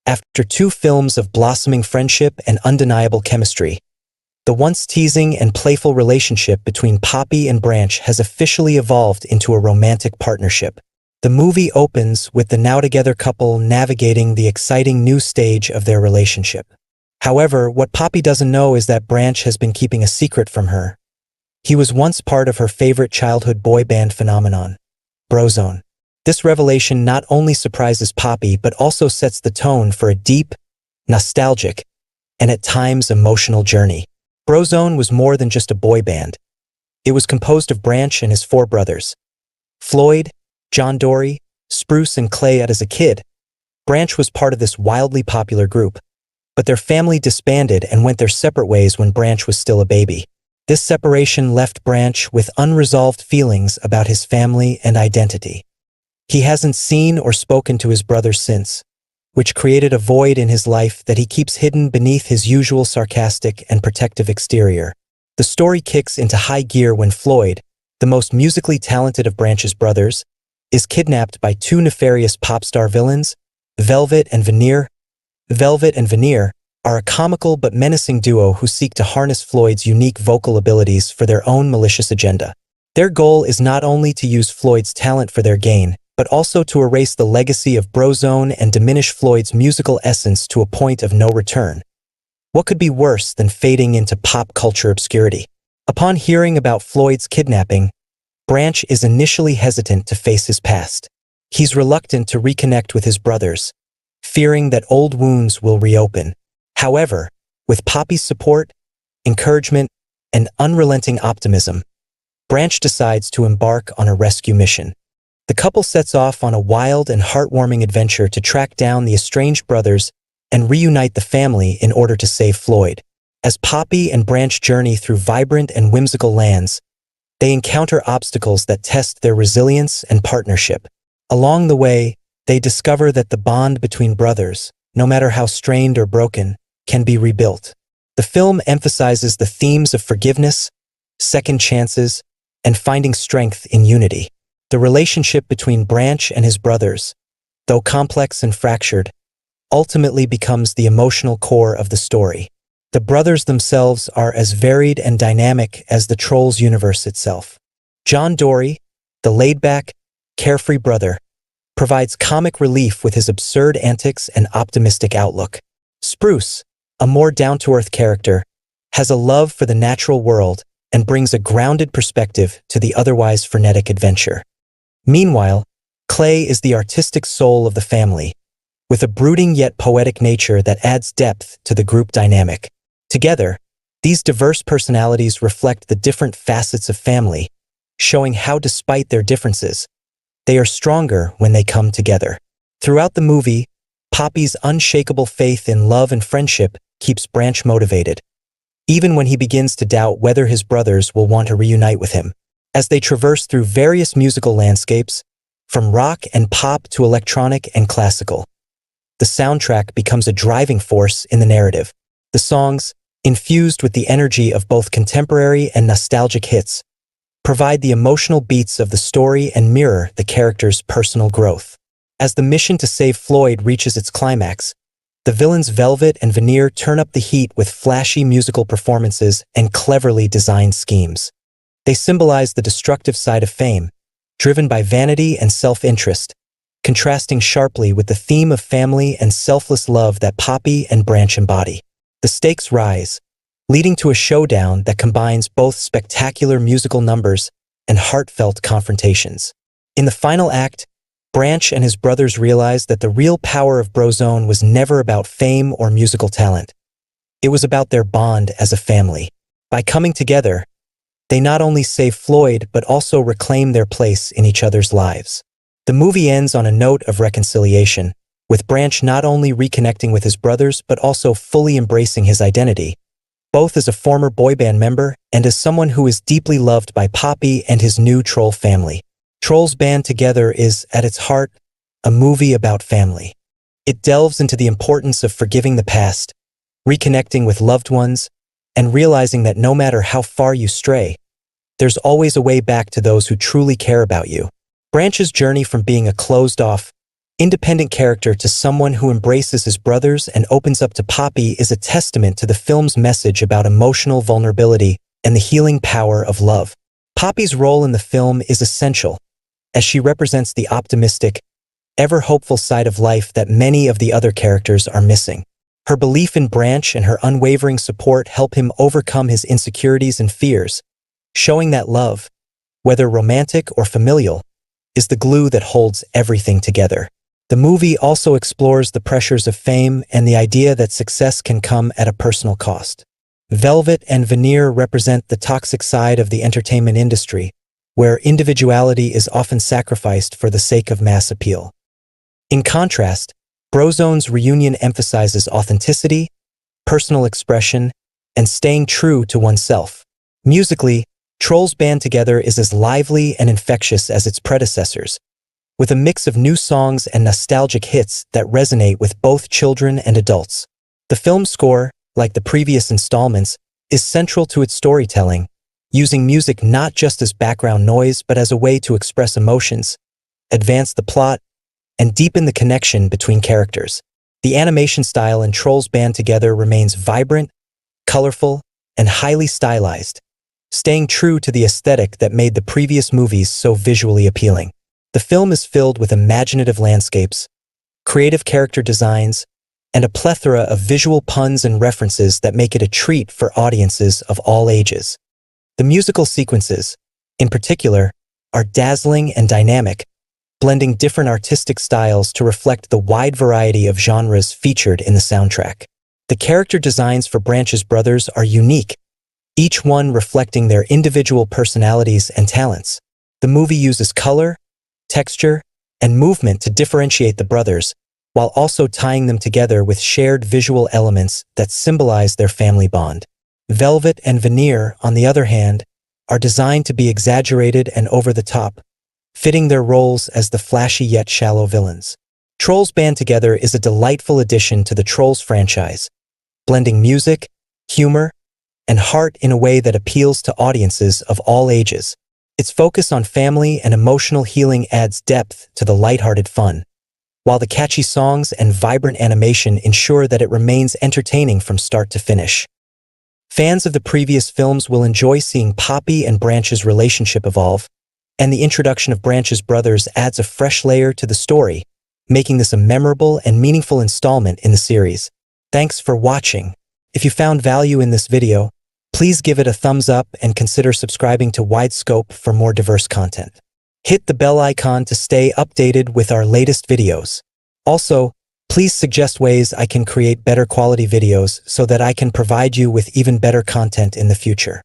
After 2 films of blossoming friendship and undeniable chemistry, the once teasing and playful relationship between Poppy and Branch has officially evolved into a romantic partnership. The movie opens with the now-together couple navigating the exciting new stage of their relationship. However, what Poppy doesn't know is that Branch has been keeping a secret from her. He was once part of her favorite childhood boy band phenomenon, Brozone. This revelation not only surprises Poppy but also sets the tone for a deep, nostalgic, and at times emotional journey. Brozone was more than just a boy band. It was composed of Branch and his 4 brothers, Floyd, John Dory, Spruce, and Clay. As a kid, Branch was part of this wildly popular group, but their family disbanded and went their separate ways when Branch was still a baby. This separation left Branch with unresolved feelings about his family and identity. He hasn't seen or spoken to his brothers since, which created a void in his life that he keeps hidden beneath his usual sarcastic and protective exterior. The story kicks into high gear when Floyd, the most musically talented of Branch's brothers, is kidnapped by 2 nefarious pop star villains, Velvet and Veneer. Velvet and Veneer are a comical but menacing duo who seek to harness Floyd's unique vocal abilities for their own malicious agenda. Their goal is not only to use Floyd's talent for their gain, but also to erase the legacy of Brozone and diminish Floyd's musical essence to a point of no return. What could be worse than fading into pop culture obscurity? Upon hearing about Floyd's kidnapping, Branch is initially hesitant to face his past. He's reluctant to reconnect with his brothers, fearing that old wounds will reopen. However, with Poppy's support, encouragement, and unrelenting optimism, Branch decides to embark on a rescue mission. The couple sets off on a wild and heartwarming adventure to track down the estranged brothers and reunite the family in order to save Floyd. As Poppy and Branch journey through vibrant and whimsical lands, they encounter obstacles that test their resilience and partnership. Along the way, they discover that the bond between brothers, no matter how strained or broken, can be rebuilt. The film emphasizes the themes of forgiveness, second chances, and finding strength in unity. The relationship between Branch and his brothers, though complex and fractured, ultimately becomes the emotional core of the story. The brothers themselves are as varied and dynamic as the Trolls universe itself. John Dory, the laid-back, carefree brother, provides comic relief with his absurd antics and optimistic outlook. Spruce, a more down-to-earth character, has a love for the natural world and brings a grounded perspective to the otherwise frenetic adventure. Meanwhile, Clay is the artistic soul of the family, with a brooding yet poetic nature that adds depth to the group dynamic. Together, these diverse personalities reflect the different facets of family, showing how despite their differences, they are stronger when they come together. Throughout the movie, Poppy's unshakable faith in love and friendship keeps Branch motivated, even when he begins to doubt whether his brothers will want to reunite with him. As they traverse through various musical landscapes, from rock and pop to electronic and classical, the soundtrack becomes a driving force in the narrative. The songs, infused with the energy of both contemporary and nostalgic hits, provide the emotional beats of the story and mirror the characters' personal growth. As the mission to save Floyd reaches its climax, the villains Velvet and Veneer turn up the heat with flashy musical performances and cleverly designed schemes. They symbolize the destructive side of fame, driven by vanity and self-interest, contrasting sharply with the theme of family and selfless love that Poppy and Branch embody. The stakes rise, leading to a showdown that combines both spectacular musical numbers and heartfelt confrontations. In the final act, Branch and his brothers realize that the real power of Brozone was never about fame or musical talent. It was about their bond as a family. By coming together, they not only save Floyd but also reclaim their place in each other's lives. The movie ends on a note of reconciliation, with Branch not only reconnecting with his brothers but also fully embracing his identity, both as a former boy band member and as someone who is deeply loved by Poppy and his new troll family. Trolls Band Together is, at its heart, a movie about family. It delves into the importance of forgiving the past, reconnecting with loved ones, and realizing that no matter how far you stray, there's always a way back to those who truly care about you. Branch's journey from being a closed-off, independent character to someone who embraces his brothers and opens up to Poppy is a testament to the film's message about emotional vulnerability and the healing power of love. Poppy's role in the film is essential, as she represents the optimistic, ever-hopeful side of life that many of the other characters are missing. Her belief in Branch and her unwavering support help him overcome his insecurities and fears, showing that love, whether romantic or familial, is the glue that holds everything together. The movie also explores the pressures of fame and the idea that success can come at a personal cost. Velvet and Veneer represent the toxic side of the entertainment industry, where individuality is often sacrificed for the sake of mass appeal. In contrast, Brozone's Reunion emphasizes authenticity, personal expression, and staying true to oneself. Musically, Trolls Band Together is as lively and infectious as its predecessors, with a mix of new songs and nostalgic hits that resonate with both children and adults. The film's score, like the previous installments, is central to its storytelling, using music not just as background noise but as a way to express emotions, advance the plot, and deepen the connection between characters. The animation style in Trolls Band Together remains vibrant, colorful, and highly stylized, staying true to the aesthetic that made the previous movies so visually appealing. The film is filled with imaginative landscapes, creative character designs, and a plethora of visual puns and references that make it a treat for audiences of all ages. The musical sequences, in particular, are dazzling and dynamic, blending different artistic styles to reflect the wide variety of genres featured in the soundtrack. The character designs for Branch's brothers are unique, each one reflecting their individual personalities and talents. The movie uses color, texture, and movement to differentiate the brothers, while also tying them together with shared visual elements that symbolize their family bond. Velvet and Veneer, on the other hand, are designed to be exaggerated and over the top, fitting their roles as the flashy yet shallow villains. Trolls Band Together is a delightful addition to the Trolls franchise, blending music, humor, and heart in a way that appeals to audiences of all ages. Its focus on family and emotional healing adds depth to the lighthearted fun, while the catchy songs and vibrant animation ensure that it remains entertaining from start to finish. Fans of the previous films will enjoy seeing Poppy and Branch's relationship evolve, and the introduction of Branch's brothers adds a fresh layer to the story, making this a memorable and meaningful installment in the series. Thanks for watching. If you found value in this video, please give it a thumbs up and consider subscribing to Widescope for more diverse content. Hit the bell icon to stay updated with our latest videos. Also, please suggest ways I can create better quality videos so that I can provide you with even better content in the future.